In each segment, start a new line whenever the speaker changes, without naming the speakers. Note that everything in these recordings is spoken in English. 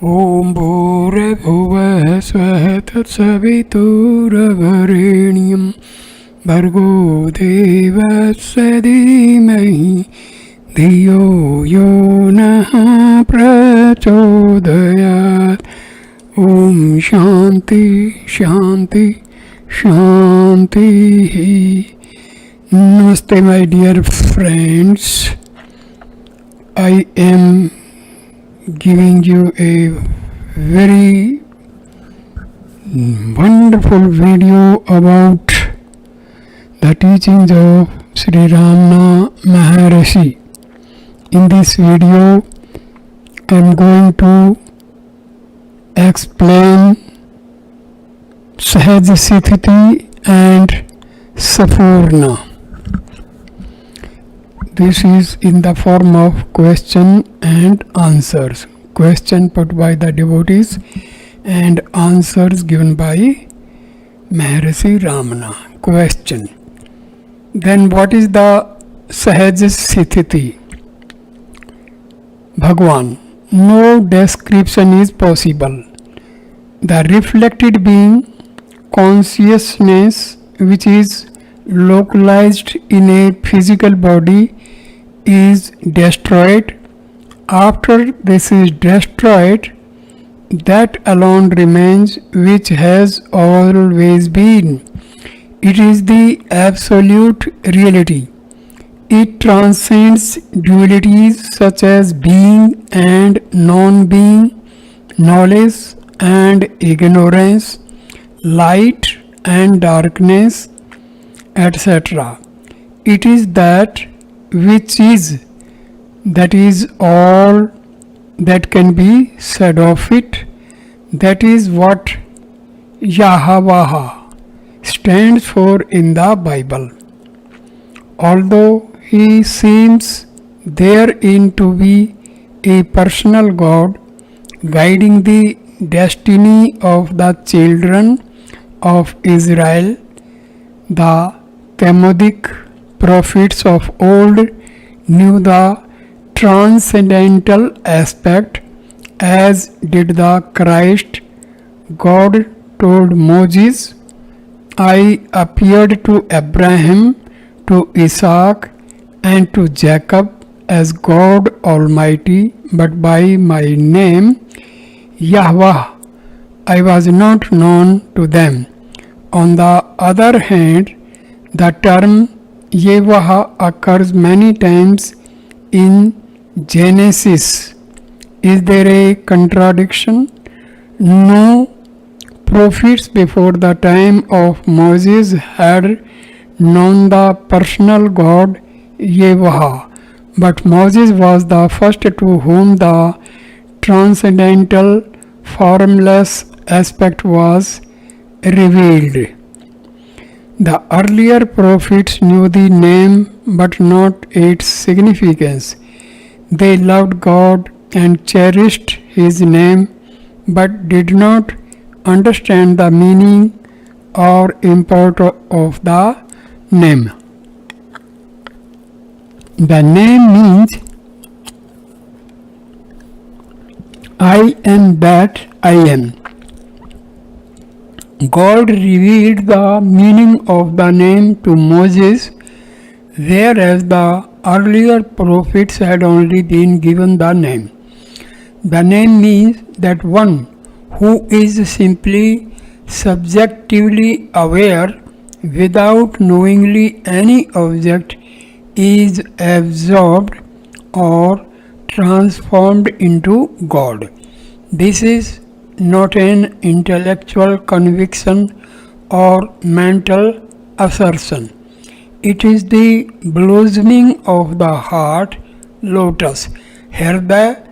ॐ भूर्भुवः स्वः तत्सवितुर्वरेण्यं भर्गो देवस्य धीमहि धियो यो नः प्रचोदयात्। ॐ शान्ति शान्ति शान्तिः। Namaste my dear friends, I am giving you a very wonderful video about the teachings of Sri Ramana Maharshi. In this video I am going to explain Sahaj Sthiti and Sphurana. This is in the form of question and answers. Question put by the devotees and answers given by Maharshi Ramana. Question. Then what is the Sahaj Sthiti? Bhagwan. No description is possible. The reflected being, consciousness which is localized in a physical body, is destroyed. After this is destroyed, that alone remains which has always been. It is the absolute reality. It transcends dualities such as being and non-being, knowledge and ignorance, light and darkness, etc. It is that which is, that is all that can be said of it. That is what Yahweh stands for in the Bible. Although he seems therein to be a personal God guiding the destiny of the children of Israel, the Talmudic prophets of old knew the transcendental aspect, as did the Christ. God told Moses, I appeared to Abraham, to Isaac, and to Jacob as God Almighty, but by my name, Yahweh, I was not known to them. On the other hand, the term Yahweh occurs many times in Genesis. Is there a contradiction? No prophets before the time of Moses had known the personal God Yahweh, but Moses was the first to whom the transcendental, formless aspect was revealed. The earlier prophets knew the name but not its significance. They loved God and cherished His name but did not understand the meaning or import of the name. The name means I am that I am. God revealed the meaning of the name to Moses, whereas the earlier prophets had only been given the name. The name means that one who is simply subjectively aware without knowingly any object is absorbed or transformed into God. This is not an intellectual conviction or mental assertion. It is the blossoming of the heart lotus, Hirday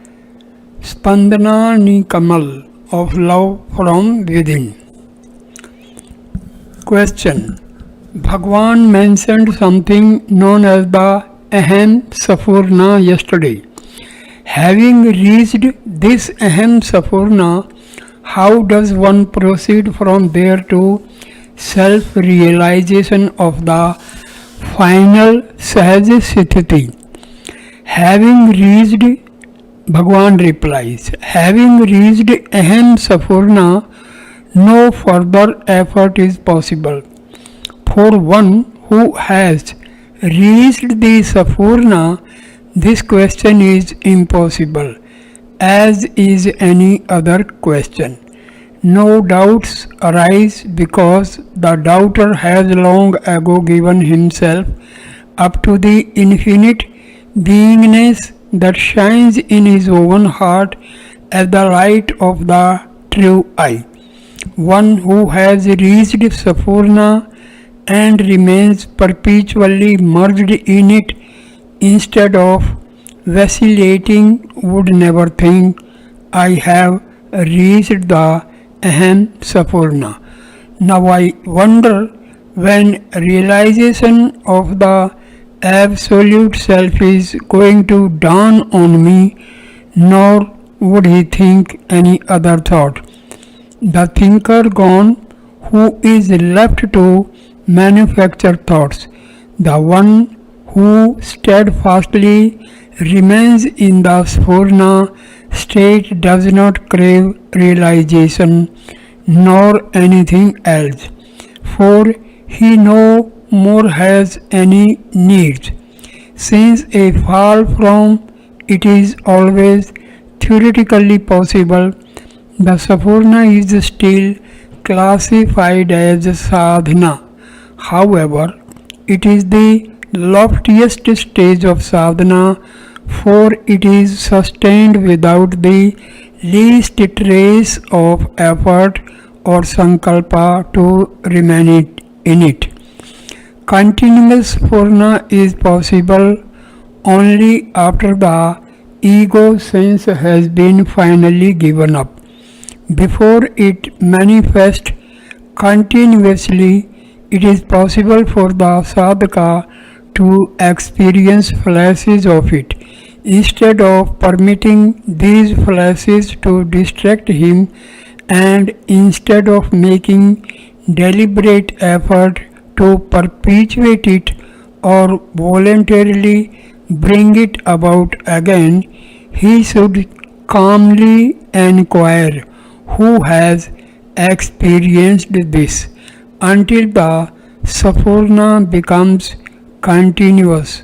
Spandana Nikamal of love from within. Question. Bhagwan mentioned something known as the Aham Sphurana yesterday. Having reached this Aham Sphurana, how does one proceed from there to self-realization of the final Sahaj Sthiti? Having reached Bhagwan replies, having reached Aham Sphurana, no further effort is possible. For one who has reached the Sphurana, this question is impossible, as is any other question. No doubts arise because the doubter has long ago given himself up to the infinite beingness that shines in his own heart as the light of the true eye. One who has reached Sphurana and remains perpetually merged in it instead of vacillating would never think, I have reached the Aham Sphurana. Now I wonder when realization of the absolute self is going to dawn on me, nor would he think any other thought. The thinker gone, who is left to manufacture thoughts, the one who steadfastly remains in the Sphurana state does not crave realization nor anything else, for he no more has any needs. Since a fall from it is always theoretically possible, the Sphurana is still classified as sadhana. However, it is the loftiest stage of sadhana, for it is sustained without the least trace of effort or sankalpa to remain in it. Continuous Sphurana is possible only after the ego sense has been finally given up. Before it manifests continuously, it is possible for the sadhaka to experience flashes of it. Instead of permitting these flashes to distract him, and instead of making deliberate effort to perpetuate it or voluntarily bring it about again, he should calmly inquire who has experienced this until the Sphurana becomes continuous.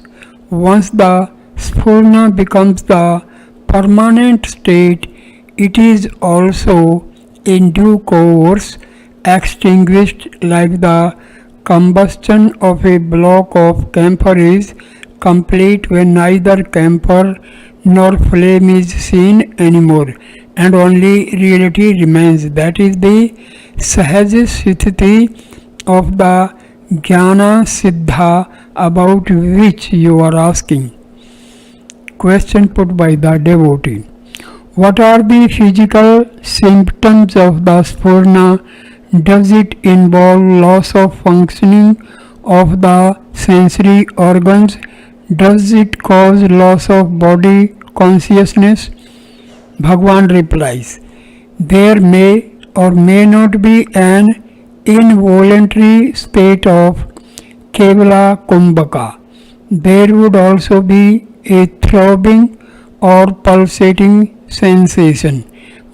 Once the Sphurana becomes the permanent state, it is also in due course extinguished like the combustion of a block of camphor is complete when neither camphor nor flame is seen anymore and only reality remains. That is the Sahaj Sthiti of the Jnana Siddha about which you are asking. Question put by the devotee. What are the physical symptoms of the Sphurana? Does it involve loss of functioning of the sensory organs? Does it cause loss of body consciousness? Bhagwan replies, there may or may not be an involuntary state of Kevala Kumbhaka. There would also be a throbbing or pulsating sensation.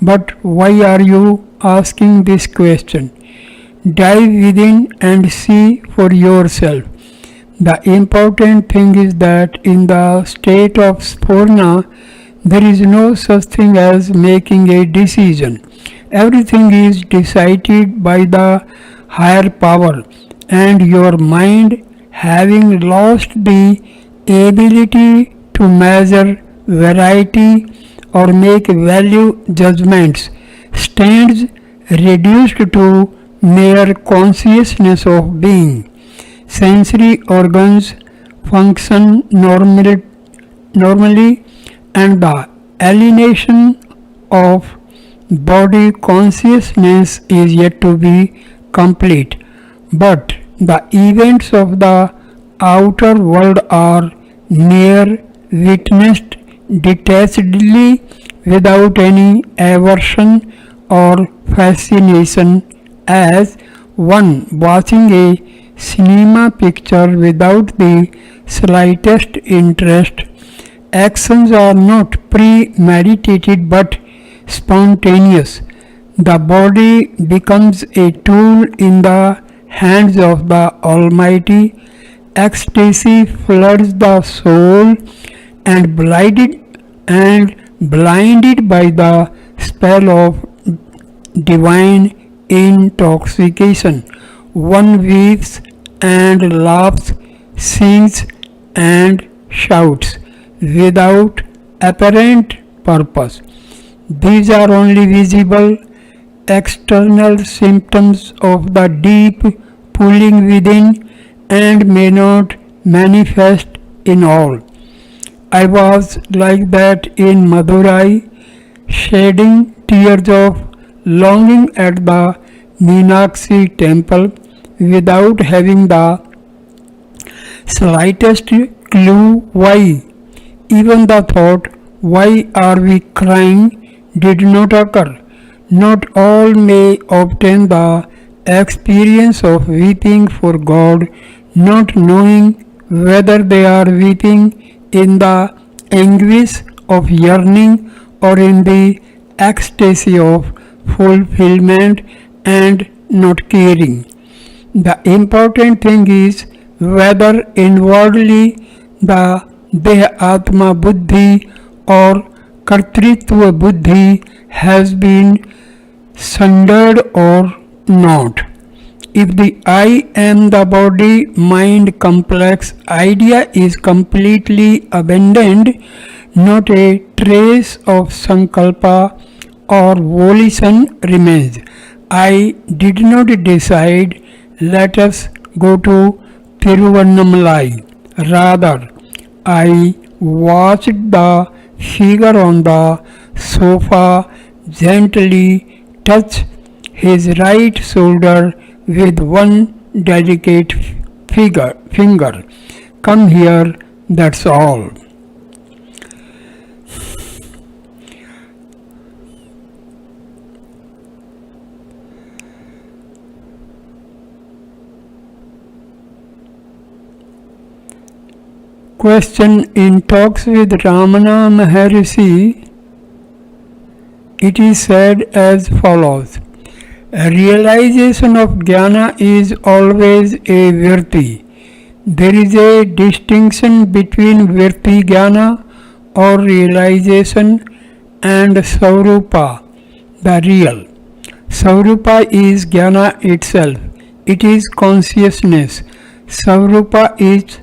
But why are you asking this question? Dive within and see for yourself. The important thing is that in the state of Sphurana, there is no such thing as making a decision. Everything is decided by the higher power, and your mind, having lost the ability to measure variety or make value judgments, stands reduced to mere consciousness of being. Sensory organs function normally, and the alienation of body consciousness is yet to be complete. But the events of the outer world are mere witnessed detachedly without any aversion or fascination, as one watching a cinema picture without the slightest interest, Actions are not premeditated but spontaneous. The body becomes a tool in the hands of the Almighty. Ecstasy floods the soul and blinded by the spell of divine intoxication. One weeps and laughs, sings and shouts without apparent purpose. These are only visible external symptoms of the deep pulling within and may not manifest in all. I was like that in Madurai, shedding tears of longing at the Meenakshi temple without having the slightest clue why. Even the thought, why are we crying, did not occur. Not all may obtain the experience of weeping for God, not knowing whether they are weeping in the anguish of yearning or in the ecstasy of fulfillment and not caring. The important thing is whether inwardly the Deha Atma Buddhi or Kartritva Buddhi has been sundered or not. If the I am the body mind complex idea is completely abandoned, not a trace of sankalpa or volition remains. I did not decide, let us go to Tiruvannamalai. Rather, I watched the figure on the sofa gently touch his right shoulder with one delicate finger. Come here, that's all. Question: in talks with Ramana Maharshi, it is said as follows: a realization of jnana is always a virti. There is a distinction between virti jnana or realization and Saurupa, the real. Saurupa is jnana itself. It is consciousness. Saurupa is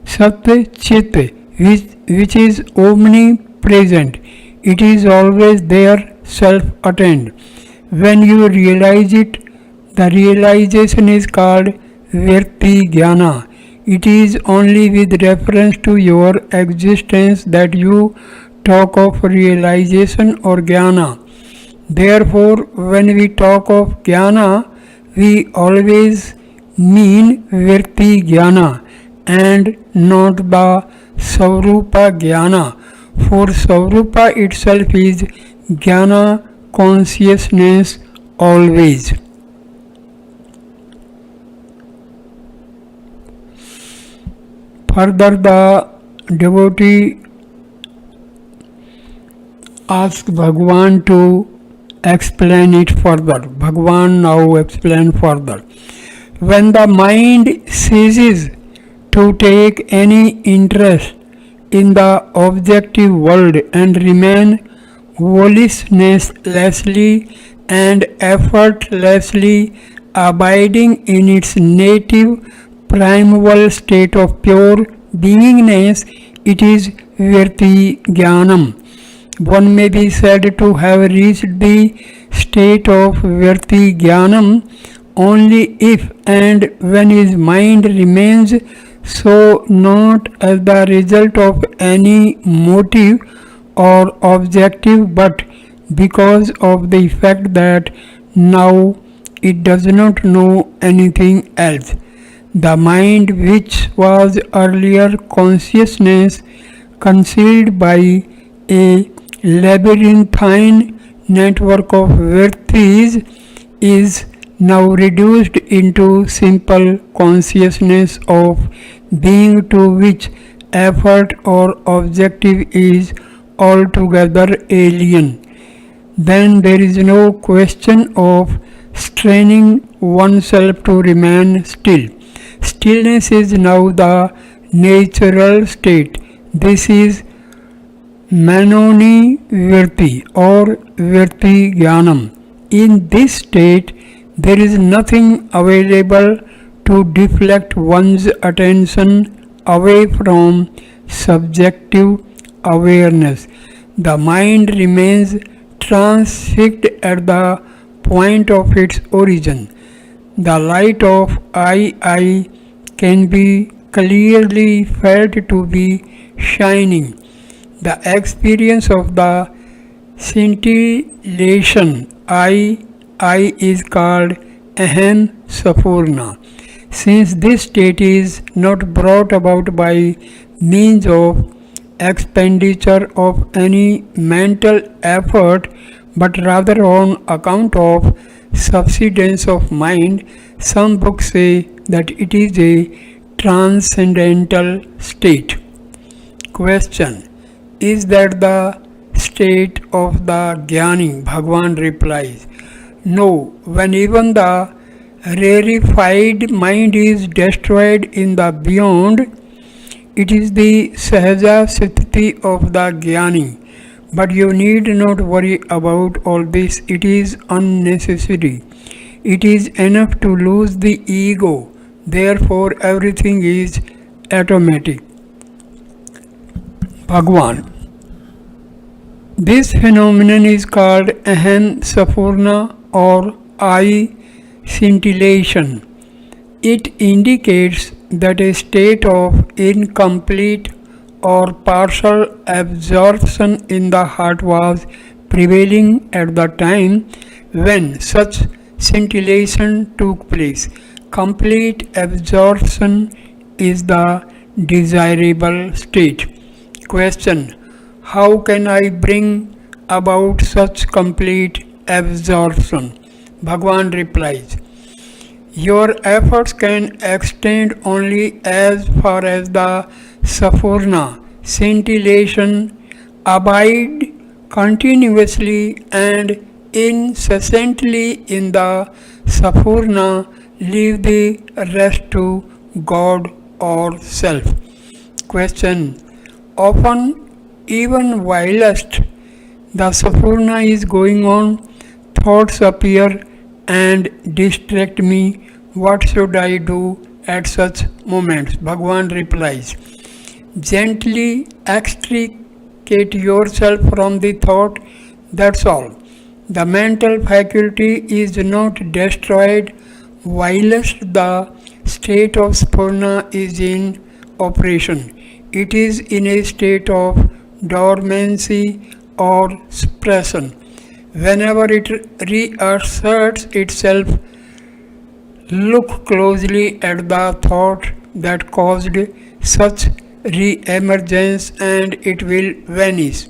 Sat Chit, which is omnipresent. It is always there, self-attained. When you realize it, the realization is called Virti Jnana. It is only with reference to your existence that you talk of realization or Jnana. Therefore, when we talk of Jnana, we always mean Virti Jnana and not the Saurupa Jnana, for Saurupa itself is Jnana consciousness always. Further, the devotee asks Bhagwan to explain it further. Bhagwan now explain further. When the mind ceases to take any interest in the objective world and remain volitionlessly and effortlessly abiding in its native primeval state of pure beingness, it is Virti Jnanam. One may be said to have reached the state of Virti Jnanam only if and when his mind remains so, not as the result of any motive or objective, but because of the fact that now it does not know anything else. The mind, which was earlier consciousness concealed by a labyrinthine network of virtues, is now reduced into simple consciousness of being, to which effort or objective is altogether alien, then there is no question of straining oneself to remain still. Stillness is now the natural state. This is Manoni Virti or Virti Jnanam. In this state, there is nothing available to deflect one's attention away from subjective awareness. The mind remains transfixed at the point of its origin. The light of I can be clearly felt to be shining. The experience of the scintillation I is called Aham Sphurana. Since this state is not brought about by means of expenditure of any mental effort but rather on account of subsidence of mind, some books say that it is a transcendental state. Question: is that the state of the Jnani? Bhagavan replies, no, when even the rarefied mind is destroyed in the beyond, it is the Sahaja Sthiti of the Jnani. But you need not worry about all this, it is unnecessary. It is enough to lose the ego, therefore everything is automatic. Bhagavan. This phenomenon is called Aham Sphurana or I scintillation. It indicates that a state of incomplete or partial absorption in the heart was prevailing at the time when such scintillation took place. Complete absorption is the desirable state. Question: how can I bring about such complete absorption? Bhagavan replies, your efforts can extend only as far as the Sphurana, scintillation, abide continuously and incessantly in the Sphurana, leave the rest to God or self. Question: often, even whilst the Sphurana is going on, thoughts appear and distract me. What should I do at such moments? Bhagavan replies, gently extricate yourself from the thought, that's all. The mental faculty is not destroyed whilst the state of Sphurana is in operation. It is in a state of dormancy or suppression. Whenever it reasserts itself, look closely at the thought that caused such re-emergence and it will vanish.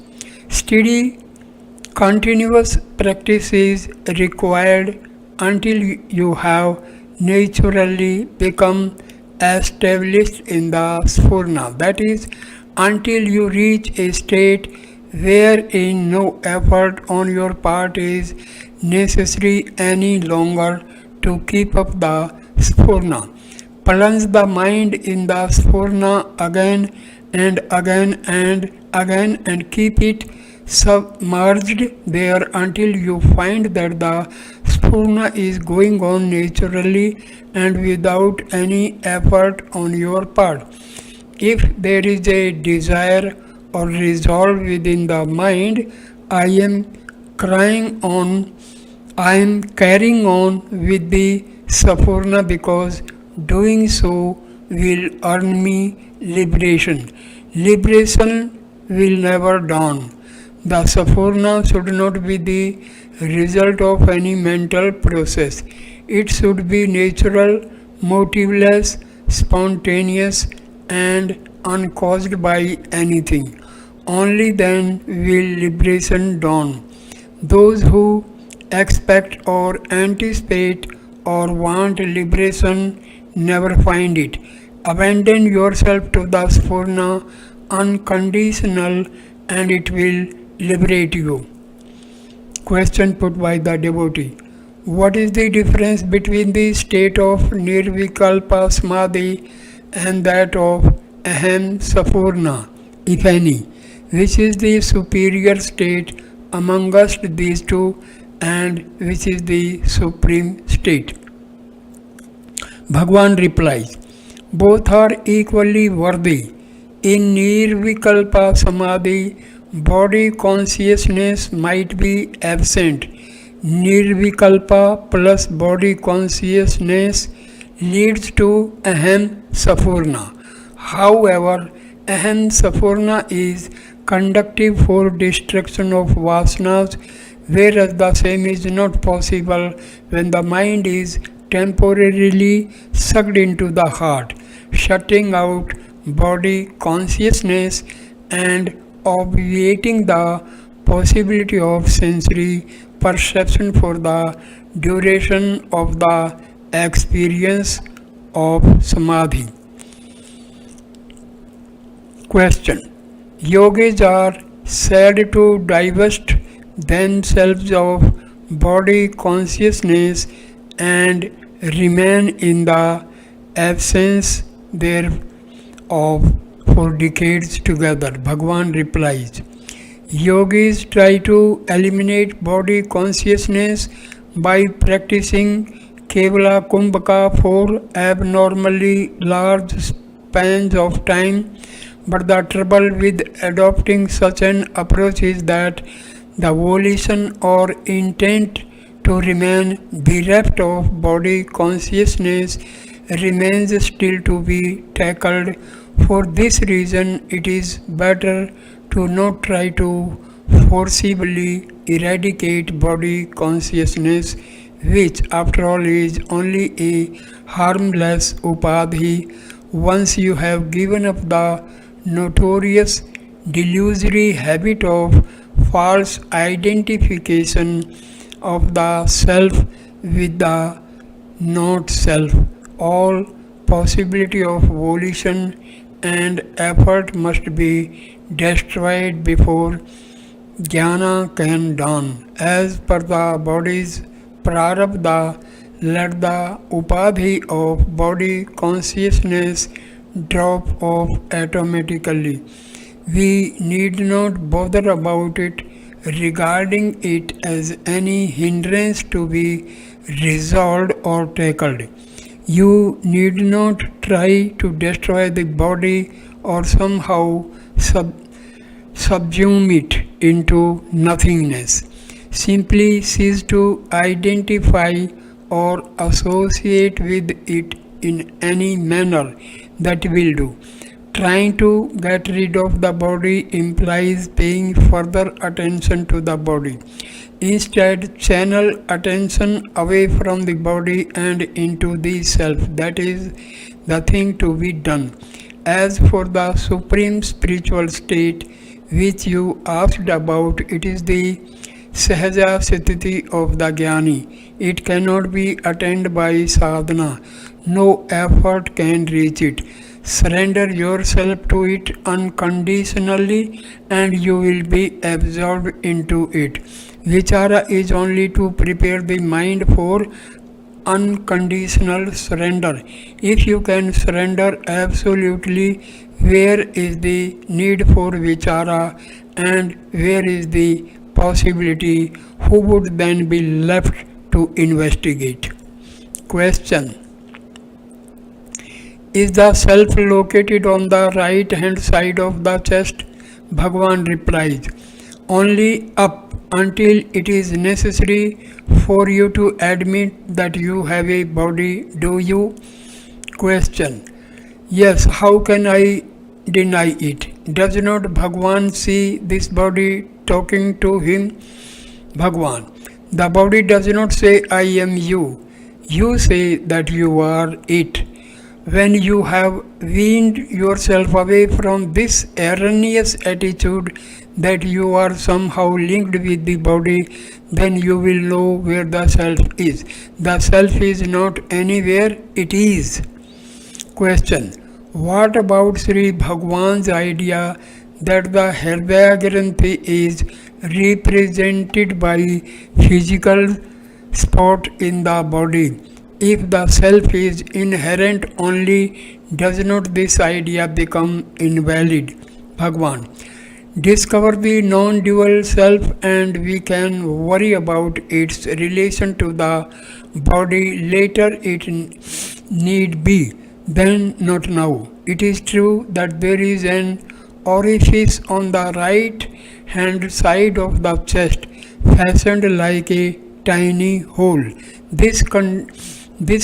Steady, continuous practice is required until you have naturally become established in the Sphurana. That is, until you reach a state wherein no effort on your part is necessary any longer to keep up the Sphurana. Plunge the mind in the Sphurana again and again and again and keep it submerged there until you find that the Sphurana is going on naturally and without any effort on your part. If there is a desire or resolve within the mind, I am carrying on with the Sphurana because doing so will earn me liberation. Liberation will never dawn. The Sphurana should not be the result of any mental process. It should be natural, motiveless, spontaneous, and uncaused by anything. Only then will liberation dawn. Those who expect or anticipate or want liberation never find it. Abandon yourself to the Sphurana unconditional and it will liberate you. Question put by the devotee. What is the difference between the state of Nirvikalpa Samadhi and that of Aham Sphurana, if any? Which is the superior state amongst these two and which is the supreme state? Bhagwan replies, both are equally worthy. In Nirvikalpa Samadhi, body consciousness might be absent. Nirvikalpa plus body consciousness leads to Aham Sphurana. However, Aham Sphurana is conductive for destruction of vasanas, whereas the same is not possible when the mind is temporarily sucked into the heart, shutting out body consciousness and obviating the possibility of sensory perception for the duration of the experience of samadhi. Question. Yogis are said to divest themselves of body consciousness and remain in the absence thereof for decades together. Bhagwan replies, Yogis try to eliminate body consciousness by practicing Kevala Kumbhaka for abnormally large spans of time, but the trouble with adopting such an approach is that the volition or intent to remain bereft of body consciousness remains still to be tackled. For this reason, it is better to not try to forcibly eradicate body consciousness, which after all is only a harmless upadhi. Once you have given up the notorious delusory habit of false identification of the self with the not self, all possibility of volition and effort must be destroyed before jnana can dawn. As per the body's prarabdha, let the upadhi of body consciousness drop off automatically. We need not bother about it, regarding it as any hindrance to be resolved or tackled. You need not try to destroy the body or somehow subsume it into nothingness. Simply cease to identify or associate with it in any manner that will do. Trying to get rid of the body implies paying further attention to the body. Instead, channel attention away from the body and into the self. That is the thing to be done. As for the supreme spiritual state which you asked about, it is the Sahaja Sthiti of the Jnani. It cannot be attained by sadhana. No effort can reach it. Surrender yourself to it unconditionally and you will be absorbed into it. Vichara is only to prepare the mind for unconditional surrender. If you can surrender absolutely, where is the need for vichara and where is the possibility? Who would then be left to investigate? Question. Is the self located on the right hand side of the chest? Bhagavan replies, only up until it is necessary for you to admit that you have a body. Do you? Question. Yes, how can I deny it? Does not Bhagavan see this body talking to him? Bhagavan. The body does not say I am you. You say that you are it. When you have weaned yourself away from this erroneous attitude that you are somehow linked with the body, then you will know where the self is. The self is not anywhere, it is. Question. What about Sri Bhagwan's idea that the Hridaya Granthi is represented by physical spot in the body? If the self is inherent only, does not this idea become invalid? Bhagwan. Discover the non dual self and we can worry about its relation to the body later, it need be, then not now. It is true that there is an orifice on the right hand side of the chest, fashioned like a tiny hole. This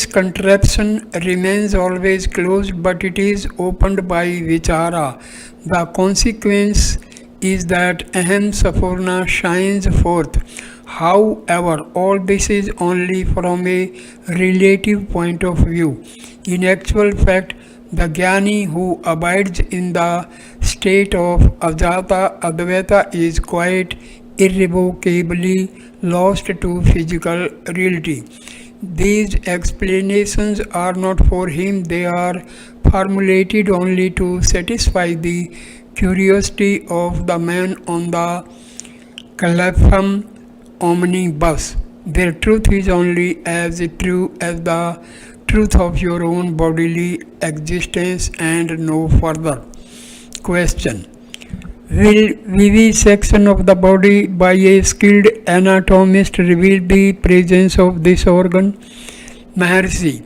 contraption remains always closed, but it is opened by vichara. The consequence is that Aham Sphurana shines forth. However, all this is only from a relative point of view. In actual fact, the Jnani who abides in the state of Ajata Advaita is quite irrevocably lost to physical reality. These explanations are not for him, they are formulated only to satisfy the curiosity of the man on the Calapham omnibus. Their truth is only as true as the truth of your own bodily existence and no further. Question. Will vivisection of the body by a skilled anatomist reveal the presence of this organ? Maharshi.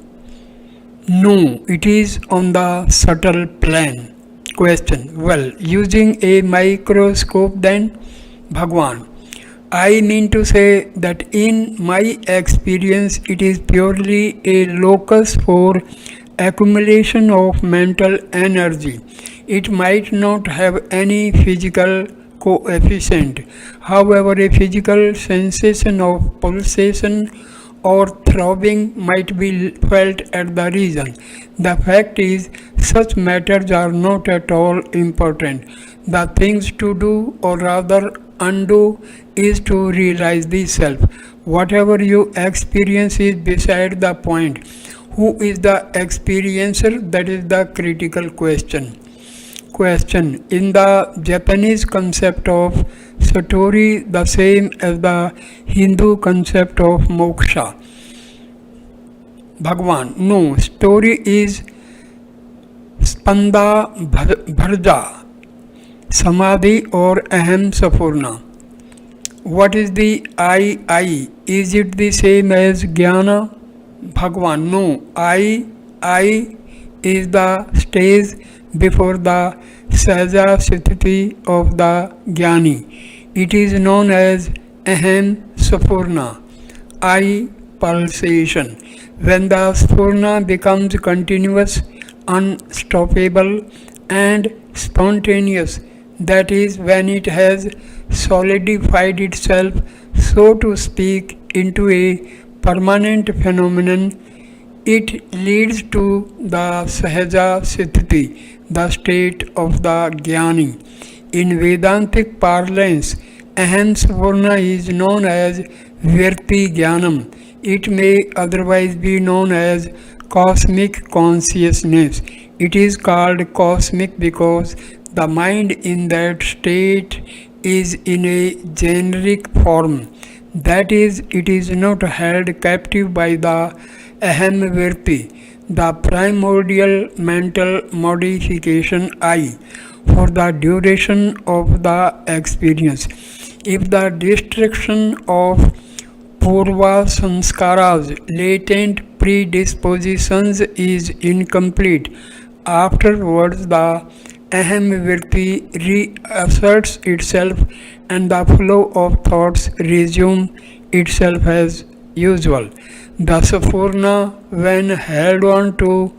No, it is on the subtle plane. Question. Well, using a microscope then? Bhagwan. I mean to say that in my experience it is purely a locus for accumulation of mental energy. It might not have any physical coefficient. However, a physical sensation of pulsation or throbbing might be felt at the region. The fact is, such matters are not at all important. The things to do, or rather undo, is to realize the self. Whatever you experience is beside the point. Who is the experiencer? That is the critical question. Question. In the Japanese concept of satori, the same as the Hindu concept of moksha. Bhagwan. No, story is spanda bharja, samadhi or aham Sphurana. What is the I? Is it the same as jnana? Bhagwan. No, I is the stage before the sahaja sthiti of the jnani. It is known as aham Sphurana, I pulsation. When the Sphurana becomes continuous, unstoppable and spontaneous, that is when it has solidified itself, so to speak, into a permanent phenomenon, it leads to the sahaja sthiti, the state of the jnani. In Vedantic parlance, aham Sphurana is known as virti jnanam. It may otherwise be known as cosmic consciousness. It is called cosmic because the mind in that state is in a generic form. That is, it is not held captive by the aham virti, the primordial mental modification I, for the duration of the experience. If the destruction of Purva sanskaras, latent predispositions, is incomplete, afterwards the aham virti reasserts itself and the flow of thoughts resumes itself as usual. The Sphurana, when held on to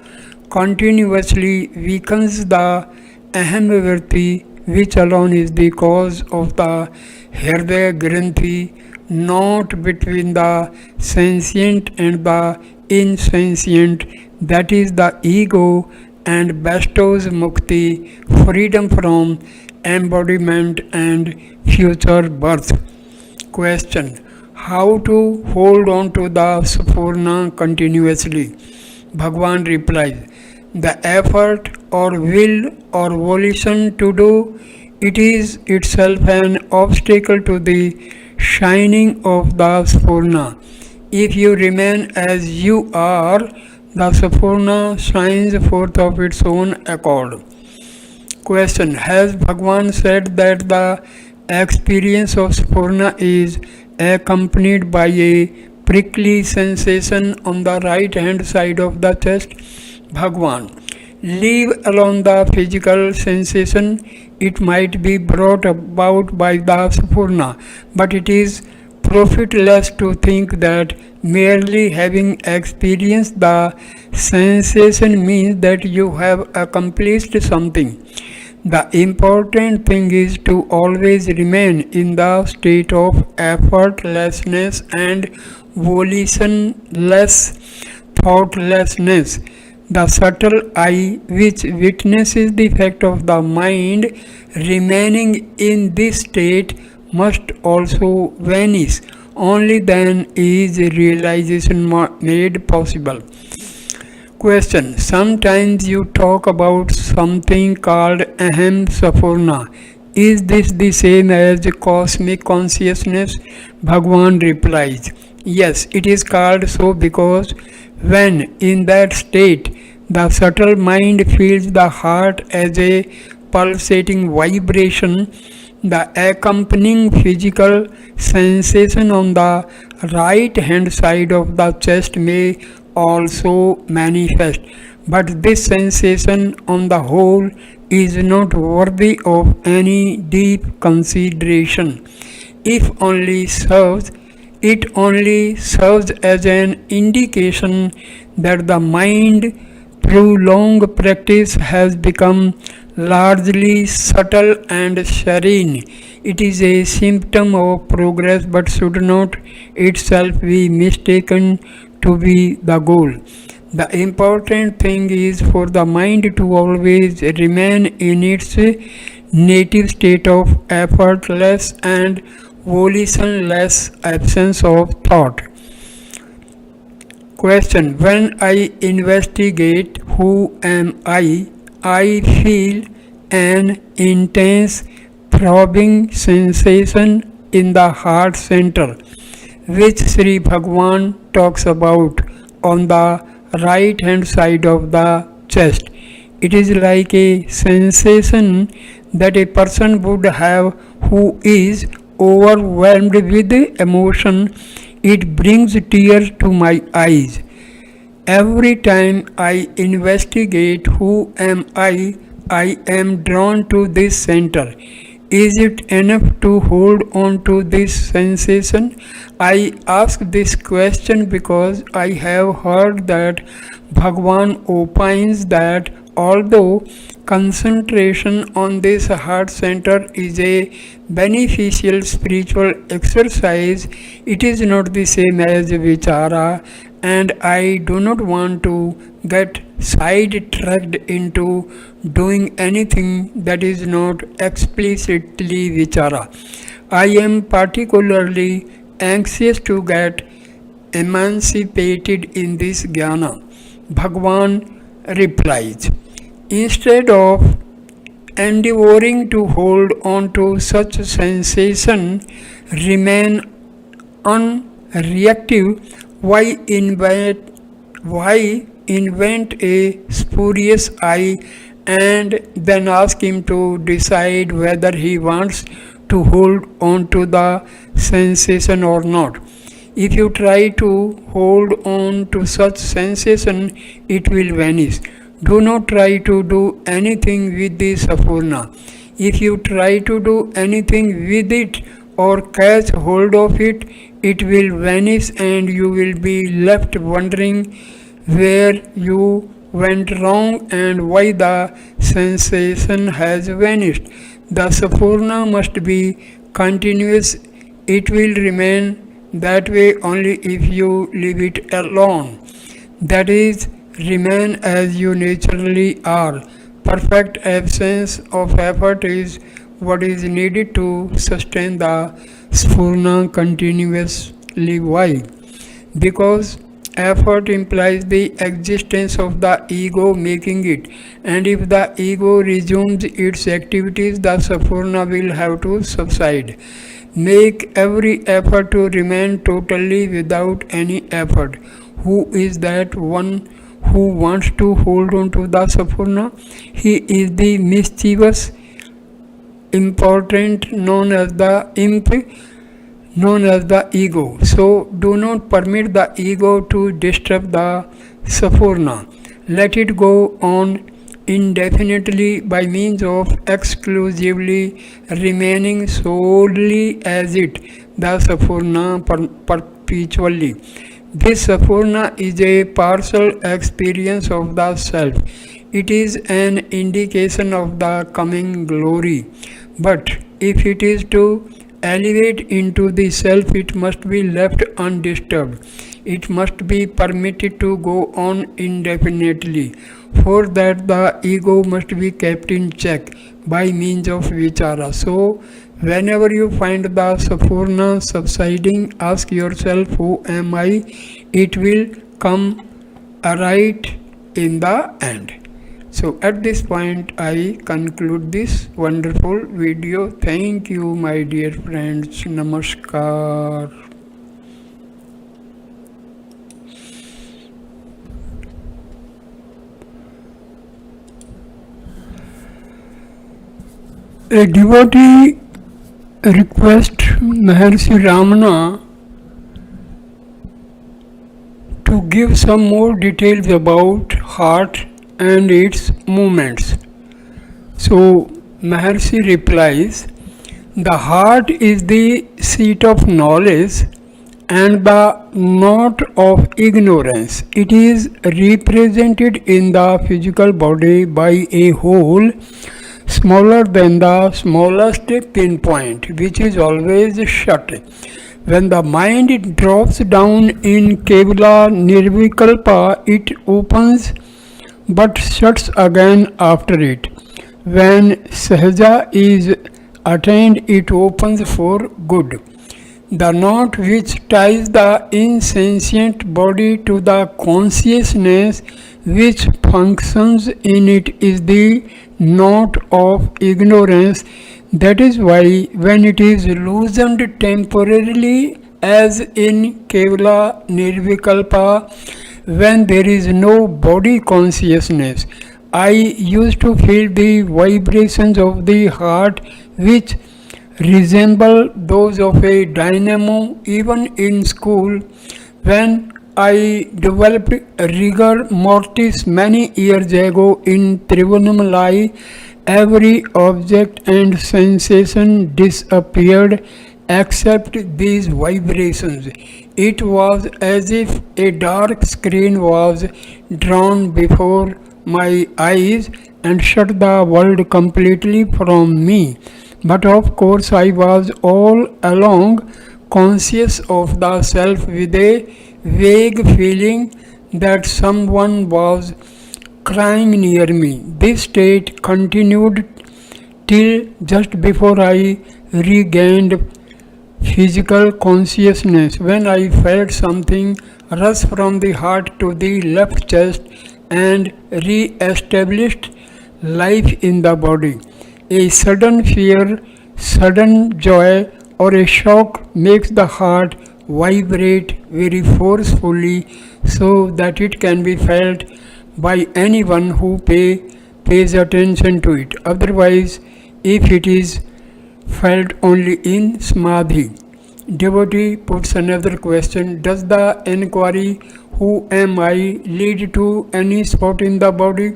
continuously, weakens the aham virti, which alone is the cause of the Hridaya Granthi, not between the sentient and the insentient, that is the ego, and bestows mukti, freedom from embodiment and future birth. Question. How to hold on to the Sphurana continuously? Bhagwan replies, the effort or will or volition to do, it is itself an obstacle to the shining of the Sphurana. If you remain as you are, the Sphurana shines forth of its own accord. Question: has Bhagwan said that the experience of Sphurana is accompanied by a prickly sensation on the right hand side of the chest? Bhagwan: leave alone the physical sensation. It might be brought about by the Sphurana, but it is profitless to think that merely having experienced the sensation means that you have accomplished something. The important thing is to always remain in the state of effortlessness and volitionless thoughtlessness. The subtle eye, which witnesses the fact of the mind remaining in this state, must also vanish. Only then is realization made possible. Question: sometimes you talk about something called Aham Sphurana. Is this the same as cosmic consciousness? Bhagwan replies: yes, it is called so because when in that state the subtle mind feels the heart as a pulsating vibration, the accompanying physical sensation on the right hand side of the chest may also manifest, but this sensation on the whole is not worthy of any deep consideration. If only serves, it only serves as an indication that the mind through long practice has become largely subtle and serene. It is a symptom of progress but should not itself be mistaken to be the goal. The important thing is for the mind to always remain in its native state of effortless and volitionless absence of thought. Question: when I investigate who am I feel an intense throbbing sensation in the heart center, which Sri Bhagwan talks about on the right hand side of the chest. It is like a sensation that a person would have who is overwhelmed with emotion. It brings tears to my eyes. Every time I investigate who I am drawn to this center. Is it enough to hold on to this sensation? I ask this question because I have heard that Bhagwan opines that although concentration on this heart center is a beneficial spiritual exercise, it is not the same as vichara, and I do not want to get sidetracked into doing anything that is not explicitly vichara. I am particularly anxious to get emancipated in this jnana. Bhagwan replies: instead of endeavoring to hold on to such sensation, remain unreactive. Why invent a spurious I and then ask him to decide whether he wants to hold on to the sensation or not? If you try to hold on to such sensation, it will vanish. Do not try to do anything with the Sphurana. If you try to do anything with it or catch hold of it, it will vanish and you will be left wondering where you went wrong and why the sensation has vanished. The Sphurana must be continuous. It will remain that way only if you leave it alone. That is, remain as you naturally are. Perfect absence of effort is what is needed to sustain the Sphurana continuously. Why? Because effort implies the existence of the ego making it, and if the ego resumes its activities, the Sphurana will have to subside. Make every effort to remain totally without any effort. Who is that one who wants to hold on to the Sphurana? He is the mischievous, important, known as the imp, known as the ego. So do not permit the ego to disturb the Sphurana. Let it go on indefinitely by means of exclusively remaining solely as it, the Sphurana perpetually. This Sphurana is a partial experience of the self. It is an indication of the coming glory. But if it is to elevate into the self, it must be left undisturbed. It must be permitted to go on indefinitely. For that, the ego must be kept in check by means of vichara. So, whenever you find the Sphurana subsiding, ask yourself, who am I? It will come right in the end. So at this point I conclude this wonderful video. Thank you, my dear friends. Namaskar. A devotee requests Maharshi Ramana to give some more details about heart and its movements. So Maharshi replies, the heart is the seat of knowledge and the knot of ignorance. It is represented in the physical body by a hole smaller than the smallest pinpoint, which is always shut. When the mind drops down in Kevala Nirvikalpa, it opens but shuts again after it. When Sahaja is attained, it opens for good. The knot which ties the insentient body to the consciousness which functions in it is the knot of ignorance. That is why when it is loosened temporarily, as in Kevala Nirvikalpa, when there is no body consciousness, I used to feel the vibrations of the heart which resemble those of a dynamo. Even in school, when I developed rigor mortis many years ago in Trigonometry, every object and sensation disappeared except these vibrations. It was as if a dark screen was drawn before my eyes and shut the world completely from me. But of course I was all along conscious of the self with a vague feeling that someone was crying near me. This state continued till just before I regained physical consciousness, when I felt something rush from the heart to the left chest and re-established life in the body. A sudden fear, sudden joy, or a shock makes the heart vibrate very forcefully so that it can be felt by anyone who pays attention to it. Otherwise, if it is felt only in samadhi. Devotee puts another question: does the inquiry, who am I, lead to any spot in the body?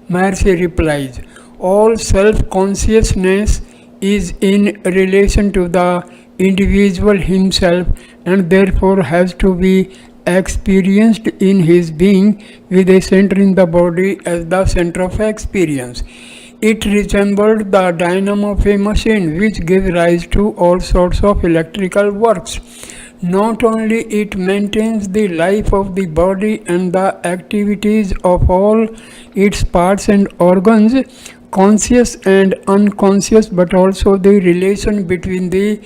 Maharshi replies, all self-consciousness is in relation to the individual himself and therefore has to be experienced in his being, with a center in the body as the center of experience. It resembled the dynamo of a machine which gives rise to all sorts of electrical works. Not only it maintains the life of the body and the activities of all its parts and organs, conscious and unconscious, but also the relation between the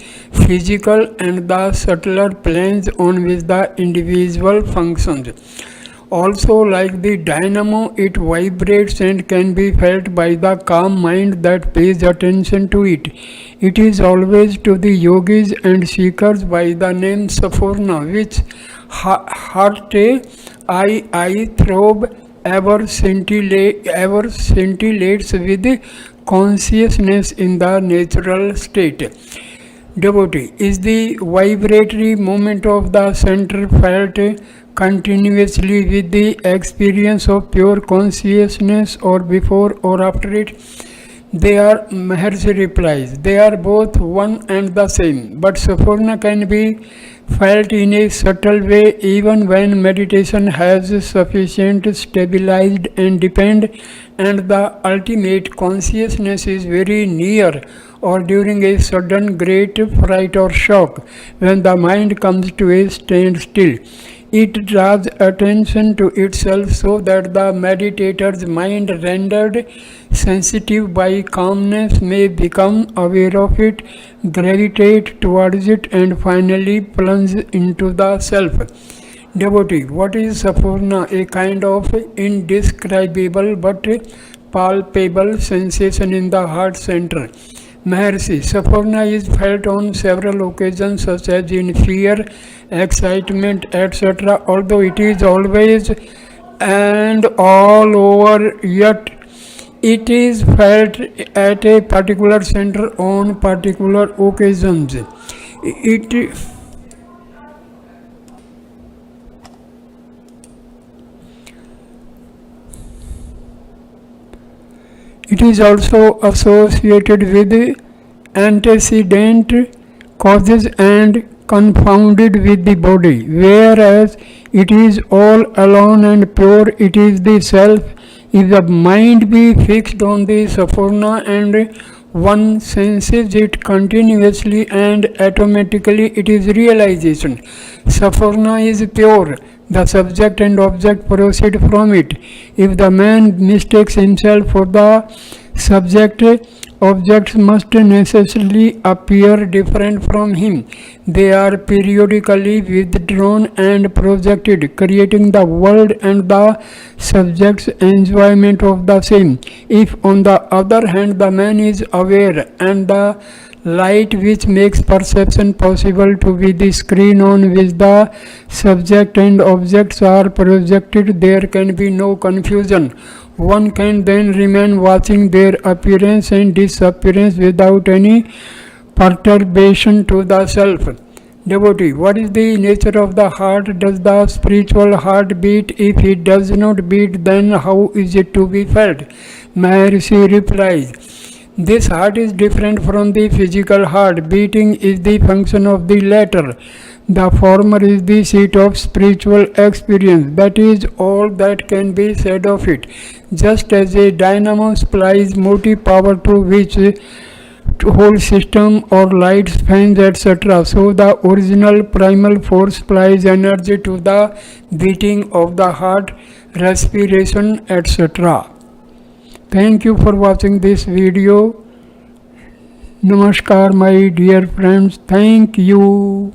physical and the subtler planes on which the individual functions. Also, like the dynamo, it vibrates and can be felt by the calm mind that pays attention to it. It is always to the yogis and seekers by the name Sphurana, which heart I throb ever scintillates with consciousness in the natural state. Devotee is the vibratory movement of the center felt continuously with the experience of pure consciousness or before or after it. They are, Maharshi replies, they are both one and the same, but Sphurana can be felt in a subtle way even when meditation has sufficient stabilized and depend and the ultimate consciousness is very near, or during a sudden great fright or shock when the mind comes to a standstill. It draws attention to itself so that the meditator's mind, rendered sensitive by calmness, may become aware of it, gravitate towards it, and finally plunge into the self. Devotee, what is Sphurana? A kind of indescribable but palpable sensation in the heart center. Maharshi, Sphurana is felt on several occasions, such as in fear, excitement, etc. Although it is always and all over, yet it is felt at a particular center on particular occasions. It is also associated with antecedent causes and confounded with the body, whereas it is all alone and pure, it is the self. If the mind be fixed on the Sphurana and one senses it continuously and automatically, it is realization. Sphurana is pure. The subject and object proceed from it. If the man mistakes himself for the subject, objects must necessarily appear different from him. They are periodically withdrawn and projected, creating the world and the subject's enjoyment of the same. If, on the other hand, the man is aware and the light which makes perception possible to be the screen on which the subject and objects are projected, there can be no confusion. One can then remain watching their appearance and disappearance without any perturbation to the self. Devotee, what is the nature of the heart? Does the spiritual heart beat? If it does not beat, then how is it to be felt? Maharshi replies, this heart is different from the physical heart. Beating is the function of the latter. The former is the seat of spiritual experience. That is all that can be said of it. Just as a dynamo supplies motive power to which whole system or lights, fans, etc., so the original primal force supplies energy to the beating of the heart, respiration, etc. Thank you for watching this video. Namaskar, my dear friends. Thank you.